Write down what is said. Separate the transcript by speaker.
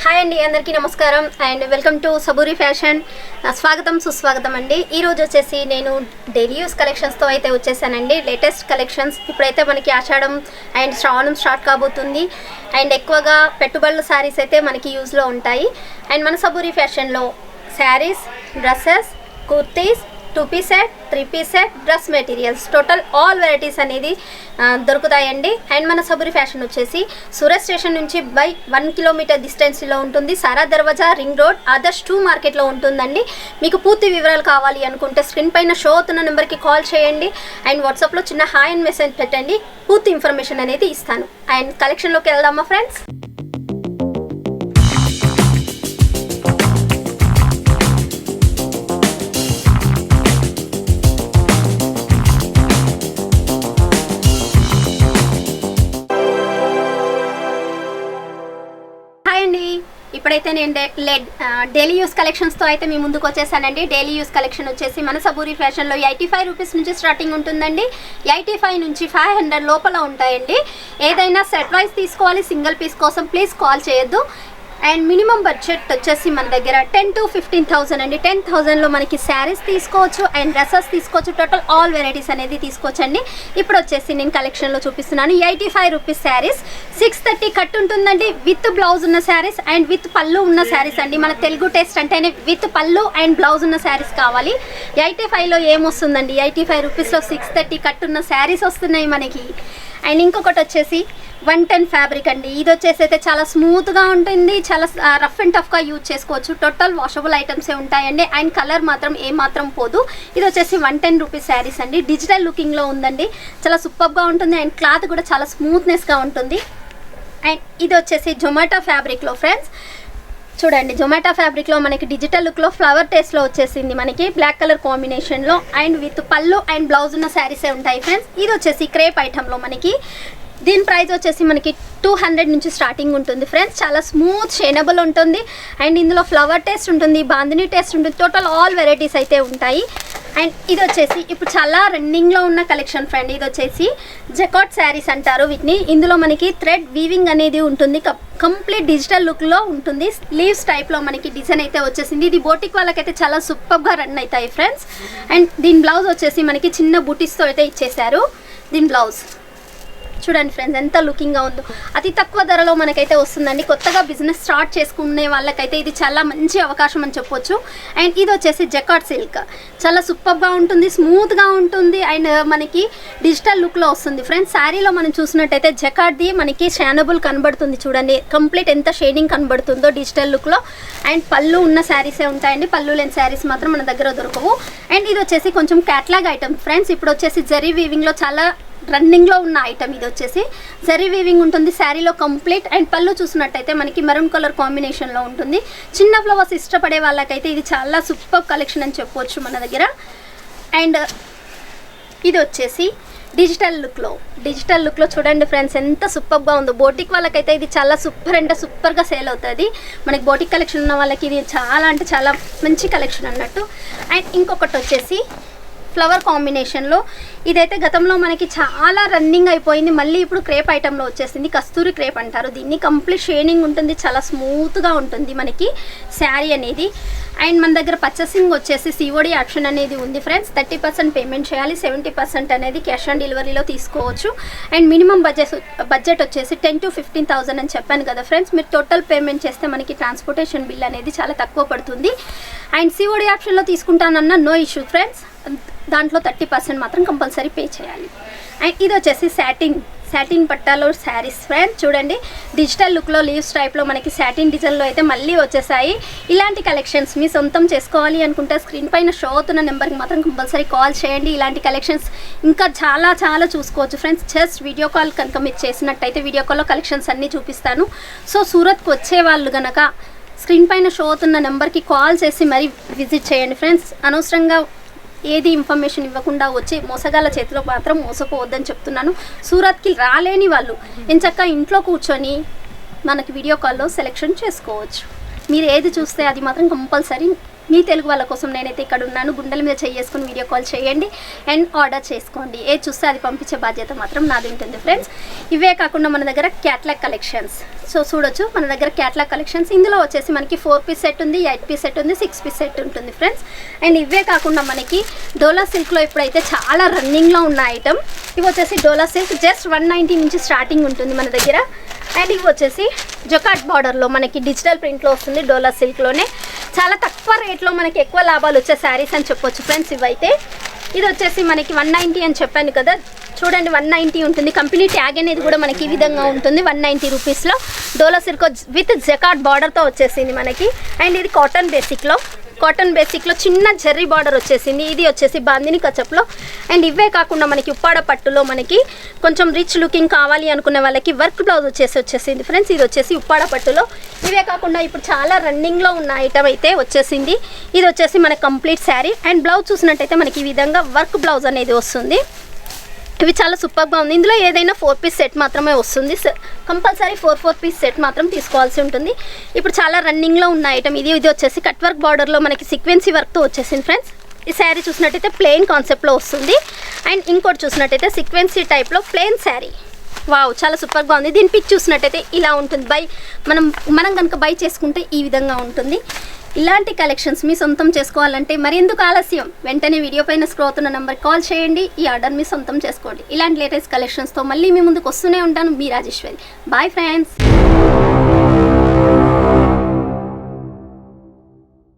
Speaker 1: Hi అండి, అందరికీ నమస్కారం అండ్ వెల్కమ్ టు సబూరి ఫ్యాషన్. స్వాగతం సుస్వాగతం అండి. ఈరోజు వచ్చేసి నేను డైలీ యూస్ కలెక్షన్స్తో అయితే వచ్చేసానండి. లేటెస్ట్ కలెక్షన్స్ ఇప్పుడైతే మనకి ఆషాఢం అండ్ శ్రావణం స్టార్ట్ కాబోతుంది అండ్ ఎక్కువగా పెట్టుబడుల శారీస్ అయితే మనకి యూజ్లో ఉంటాయి. అండ్ మన సబూరి ఫ్యాషన్లో saris, dresses, kurtis, 2-piece set, 3-piece set, dress materials total all varieties అనేది దొరుకుతాయండి. అండ్ మన సబూరి ఫ్యాషన్ వచ్చేసి సూరత్ స్టేషన్ నుంచి బై 1 కిలోమీటర్ డిస్టెన్స్లో ఉంటుంది. సారా దర్వాజా, రింగ్ రోడ్, ఆదర్శ్ 2 మార్కెట్లో ఉంటుందండి. మీకు పూర్తి వివరాలు కావాలి అనుకుంటే స్క్రీన్ పైన షో అవుతున్న నెంబర్కి కాల్ చేయండి అండ్ వాట్సాప్లో చిన్న హాయ్ అండ్ మెసేజ్ పెట్టండి. పూర్తి ఇన్ఫర్మేషన్ అనేది ఇస్తాను. అండ్ కలెక్షన్లోకి వెళ్దామా ఫ్రెండ్స్? ఇప్పుడైతే నేను డైలీ యూస్ కలెక్షన్స్తో అయితే మీ ముందుకు వచ్చేసానండి. డైలీ యూస్ కలెక్షన్ వచ్చేసి మన సబూరి ఫ్యాషన్లో 85 రూపీస్ నుంచి స్టార్టింగ్ ఉంటుందండి. 85 నుంచి 500 లోపల ఉంటాయండి. ఏదైనా సెట్ వైజ్ తీసుకోవాలి. సింగిల్ పీస్ కోసం ప్లీజ్ కాల్ చేయొద్దు. అండ్ మినిమం బడ్జెట్ వచ్చేసి మన దగ్గర 10 to 15,000 అండి. 10,000లో మనకి శారీస్ తీసుకోవచ్చు అండ్ డ్రెస్సెస్ తీసుకోవచ్చు. టోటల్ ఆల్ వెరైటీస్ అనేది తీసుకోవచ్చు అండి. ఇప్పుడు వచ్చేసి నేను కలెక్షన్లో చూపిస్తున్నాను. 85 రూపీస్ శారీస్ 630 కట్ ఉంటుందండి. విత్ బ్లౌజ్ ఉన్న శారీస్ అండ్ విత్ పళ్ళు ఉన్న శారీస్ అండి. మన తెలుగు టేస్ట్ అంటేనే విత్ పళ్ళు అండ్ బ్లౌజ్ ఉన్న శారీస్ కావాలి. 85లో ఏమొస్తుందండి? 85 రూపీస్లో 630 కట్ ఉన్న శారీస్ వస్తున్నాయి మనకి. అండ్ ఇంకొకటి వచ్చేసి 110 ఫ్యాబ్రిక్ అండి. ఇది వచ్చేసి అయితే చాలా స్మూత్గా ఉంటుంది, చాలా రఫ్ అండ్ టఫ్గా యూజ్ చేసుకోవచ్చు. టోటల్ వాషబుల్ ఐటమ్సే ఉంటాయండి అండ్ కలర్ మాత్రం ఏమాత్రం పోదు. ఇది వచ్చేసి 110 రూపీస్ శారీస్ అండి. డిజిటల్ లుకింగ్లో ఉందండి. చాలా సూపర్గా ఉంటుంది అండ్ క్లాత్ కూడా చాలా స్మూత్నెస్గా ఉంటుంది. అండ్ ఇది వచ్చేసి జొమాటో ఫ్యాబ్రిక్లో ఫ్రెండ్స్ చూడండి. జొమాటో ఫ్యాబ్రిక్లో మనకి డిజిటల్ లుక్లో ఫ్లవర్ టేస్ట్లో వచ్చేసింది మనకి బ్లాక్ కలర్ కాంబినేషన్లో అండ్ విత్ పళ్ళు అండ్ బ్లౌజ్ ఉన్న శారీసే ఉంటాయి ఫ్రెండ్స్. ఇది వచ్చేసి క్రేప్ ఐటంలో మనకి దీని ప్రైస్ వచ్చేసి మనకి 200 నుంచి స్టార్టింగ్ ఉంటుంది ఫ్రెండ్స్. చాలా స్మూత్ షైనబుల్ ఉంటుంది అండ్ ఇందులో ఫ్లవర్ టేస్ట్ ఉంటుంది, బాందిని టేస్ట్ ఉంటుంది. టోటల్ ఆల్ వెరైటీస్ అయితే ఉంటాయి. అండ్ ఇది వచ్చేసి ఇప్పుడు చాలా రన్నింగ్లో ఉన్న కలెక్షన్ ఫ్రెండ్. ఇది వచ్చేసి జకాట్ శారీస్ అంటారు వీటిని. ఇందులో మనకి థ్రెడ్ వీవింగ్ అనేది ఉంటుంది. కంప్లీట్ డిజిటల్ లుక్లో ఉంటుంది. స్లీవ్స్ టైప్లో మనకి డిజైన్ అయితే వచ్చేసింది. ఇది బోటిక్ వాళ్ళకైతే చాలా సూపర్గా రన్ అవుతాయి ఫ్రెండ్స్. అండ్ దీని బ్లౌజ్ వచ్చేసి మనకి చిన్న బూటీస్తో అయితే ఇచ్చేసారు. దీని బ్లౌజ్ చూడండి ఫ్రెండ్స్ ఎంత లుకింగ్గా ఉందో. అతి తక్కువ ధరలో మనకైతే వస్తుందండి. కొత్తగా బిజినెస్ స్టార్ట్ చేసుకునే వాళ్ళకైతే ఇది చాలా మంచి అవకాశం అని చెప్పొచ్చు. అండ్ ఇది వచ్చేసి జకాట్ సిల్క్. చాలా సూపర్గా ఉంటుంది, స్మూత్గా ఉంటుంది అండ్ మనకి డిజిటల్ లుక్లో వస్తుంది ఫ్రెండ్స్. శారీలో మనం చూసినట్టయితే జకాట్ది మనకి షైనబుల్ కనబడుతుంది చూడండి. కంప్లీట్ ఎంత షేడింగ్ కనబడుతుందో డిజిటల్ లుక్లో. అండ్ పళ్ళు ఉన్న శారీసే ఉంటాయండి. పళ్ళు లేని శారీస్ మాత్రం మన దగ్గర దొరకవు. అండ్ ఇది వచ్చేసి కొంచెం క్యాట్లాగ్ ఐటమ్ ఫ్రెండ్స్. ఇప్పుడు వచ్చేసి జరీ వీవింగ్లో చాలా రన్నింగ్లో ఉన్న ఐటమ్. ఇది వచ్చేసి జరీ వీవింగ్ ఉంటుంది శారీలో కంప్లీట్. అండ్ పళ్ళు చూసినట్టయితే మనకి మెరూన్ కలర్ కాంబినేషన్లో ఉంటుంది. చిన్న ఫ్లవర్స్ ఇష్టపడే వాళ్ళకైతే ఇది చాలా సూపర్ కలెక్షన్ అని చెప్పవచ్చు మన దగ్గర. అండ్ ఇది వచ్చేసి డిజిటల్ లుక్లో చూడండి ఫ్రెండ్స్ ఎంత సూపర్గా ఉందో. బోటిక్ వాళ్ళకైతే ఇది చాలా సూపర్ అంటే సూపర్గా సేల్ అవుతుంది. మనకి బోటిక్ కలెక్షన్ ఉన్న వాళ్ళకి ఇది చాలా అంటే చాలా మంచి కలెక్షన్ అన్నట్టు. అండ్ ఇంకొకటి వచ్చేసి ఫ్లవర్ కాంబినేషన్లో. ఇదైతే గతంలో మనకి చాలా రన్నింగ్ అయిపోయింది. మళ్ళీ ఇప్పుడు క్రేప్ ఐటెంలో వచ్చేసింది. కస్తూరి క్రేప్ అంటారు దీన్ని. కంప్లీట్ షైనింగ్ ఉంటుంది, చాలా స్మూత్గా ఉంటుంది మనకి శారీ అనేది. అండ్ మన దగ్గర పర్చేసింగ్ వచ్చేసి COD ఆప్షన్ అనేది ఉంది ఫ్రెండ్స్. 30% పేమెంట్ చేయాలి, 70% అనేది క్యాష్ ఆన్ డెలివరీలో తీసుకోవచ్చు. అండ్ మినిమం బడ్జెట్ వచ్చేసి 10 to 15,000 అని చెప్పాను కదా ఫ్రెండ్స్. మీరు టోటల్ పేమెంట్ చేస్తే మనకి ట్రాన్స్పోర్టేషన్ బిల్ అనేది చాలా తక్కువ పడుతుంది. అండ్ COD ఆప్షన్లో తీసుకుంటానన్న నో ఇష్యూ ఫ్రెండ్స్. దాంట్లో 30% మాత్రం కంపల్సరీ పే చేయాలి. అండ్ ఇది వచ్చేసి సాటిన్ పట్టాలో శారీస్ ఫ్రెండ్స్ చూడండి. డిజిటల్ లుక్లో లీవ్స్ టైప్లో మనకి సాటిన్ డిజైన్లో అయితే మళ్ళీ వచ్చేసాయి. ఇలాంటి కలెక్షన్స్ మీ సొంతం చేసుకోవాలి అనుకుంటే స్క్రీన్ పైన షో అవుతున్న నెంబర్కి మాత్రం కంపల్సరీ కాల్ చేయండి. ఇలాంటి కలెక్షన్స్ ఇంకా చాలా చాలా చూసుకోవచ్చు ఫ్రెండ్స్. జస్ట్ వీడియో కాల్ కనుక మీరు చేసినట్టయితే వీడియో కాల్లో కలెక్షన్స్ అన్నీ చూపిస్తాను. సో సూరత్కి వచ్చే వాళ్ళు కనుక స్క్రీన్ పైన షో అవుతున్న నెంబర్కి కాల్ చేసి మరీ విజిట్ చేయండి ఫ్రెండ్స్. అనవసరంగా ఏది ఇన్ఫర్మేషన్ ఇవ్వకుండా వచ్చి మోసగాళ్ళ చేతిలో మాత్రం మోసపోవద్దని చెప్తున్నాను. సూరత్కి రాలేని వాళ్ళు ఎంచక్కా ఇంట్లో కూర్చొని మనకి వీడియో కాల్లో సెలెక్షన్ చేసుకోవచ్చు. మీరు ఏది చూస్తే అది మాత్రం కంపల్సరీ మీ తెలుగు వాళ్ళ కోసం నేనైతే ఇక్కడ ఉన్నాను. గుండెల మీద చేసుకుని వీడియో కాల్ చేయండి అండ్ ఆర్డర్ చేసుకోండి. ఏది చూస్తే అది పంపించే బాధ్యత మాత్రం నాది ఉంటుంది ఫ్రెండ్స్. ఇవే కాకుండా మన దగ్గర క్యాట్లాగ్ కలెక్షన్స్ చూడొచ్చు. మన దగ్గర క్యాట్లాగ్ కలెక్షన్స్ ఇందులో వచ్చేసి మనకి 4 పీస్ సెట్ ఉంది, 8 పీస్ సెట్ ఉంది, 6 పీస్ సెట్ ఉంటుంది ఫ్రెండ్స్. అండ్ ఇవే కాకుండా మనకి డోలా సిల్క్లో ఇప్పుడైతే చాలా రన్నింగ్లో ఉన్న ఐటమ్. ఇవి వచ్చేసి డోలా సిల్క్ జస్ట్ 190 నుంచి స్టార్టింగ్ ఉంటుంది మన దగ్గర. అండ్ ఇవి వచ్చేసి జొకాట్ బార్డర్లో మనకి డిజిటల్ ప్రింట్లో వస్తుంది. డోలా సిల్క్లోనే చాలా తక్కువ రేట్లో మనకి ఎక్కువ లాభాలు వచ్చే శారీస్ అని చెప్పొచ్చు ఫ్రెండ్స్. ఇవైతే ఇది వచ్చేసి మనకి 190 అని చెప్పాను కదా, చూడండి 190 ఉంటుంది. కంపెనీ ట్యాగ్ అనేది కూడా మనకి ఈ విధంగా ఉంటుంది. 190 రూపీస్లో డోలా సిల్క్ విత్ జకాట్ బార్డర్తో వచ్చేసింది మనకి. అండ్ ఇది కాటన్ బేసిక్లో చిన్న జెర్రీ బార్డర్ వచ్చేసింది. ఇది వచ్చేసి బాందిని కచప్లో. అండ్ ఇవే కాకుండా మనకి ఉప్పాడ పట్టులో మనకి కొంచెం రిచ్ లుకింగ్ కావాలి అనుకునే వాళ్ళకి వర్క్ బ్లౌజ్ వచ్చేసింది ఫ్రెండ్స్. ఇది వచ్చేసి ఉప్పాడ పట్టులో. ఇవే కాకుండా ఇప్పుడు చాలా రన్నింగ్లో ఉన్న ఐటమ్ అయితే వచ్చేసింది. ఇది వచ్చేసి మనకి కంప్లీట్ శారీ. అండ్ బ్లౌజ్ చూసినట్టయితే మనకి ఈ విధంగా వర్క్ బ్లౌజ్ అనేది వస్తుంది. ఇవి చాలా సూపర్గా ఉంది. ఇందులో ఏదైనా 4 పీస్ సెట్ మాత్రమే వస్తుంది. కంపల్సరీ 4 పీస్ సెట్ మాత్రం తీసుకోవాల్సి ఉంటుంది. ఇప్పుడు చాలా రన్నింగ్లో ఉన్న ఐటమ్ ఇది వచ్చేసి కట్ వర్క్ బార్డర్లో మనకి సీక్వెన్సీ వర్క్తో వచ్చేసింది ఫ్రెండ్స్. ఈ శారీ చూసినట్టయితే ప్లెయిన్ కాన్సెప్ట్లో వస్తుంది. అండ్ ఇంకోటి చూసినట్టయితే సీక్వెన్సీ టైప్లో ప్లెయిన్ శారీ. వావ్, చాలా సూపర్గా ఉంది. దీని పిక్ చూసినట్టయితే ఇలా ఉంటుంది. మనం కనుక బై చేసుకుంటే ఈ విధంగా ఉంటుంది. ఇలాంటి కలెక్షన్స్ మీ సొంతం చేసుకోవాలంటే మరెందుకు ఆలస్యం, వెంటనే వీడియో పైన స్క్రోల్ అవుతున్న నెంబర్ కాల్ చేయండి. ఈ ఆర్డర్ మీ సొంతం చేసుకోండి. ఇలాంటి లేటెస్ట్ కలెక్షన్స్తో మళ్ళీ మీ ముందుకు వస్తూనే ఉంటాను. మీ రాజేశ్వరి. Bye friends.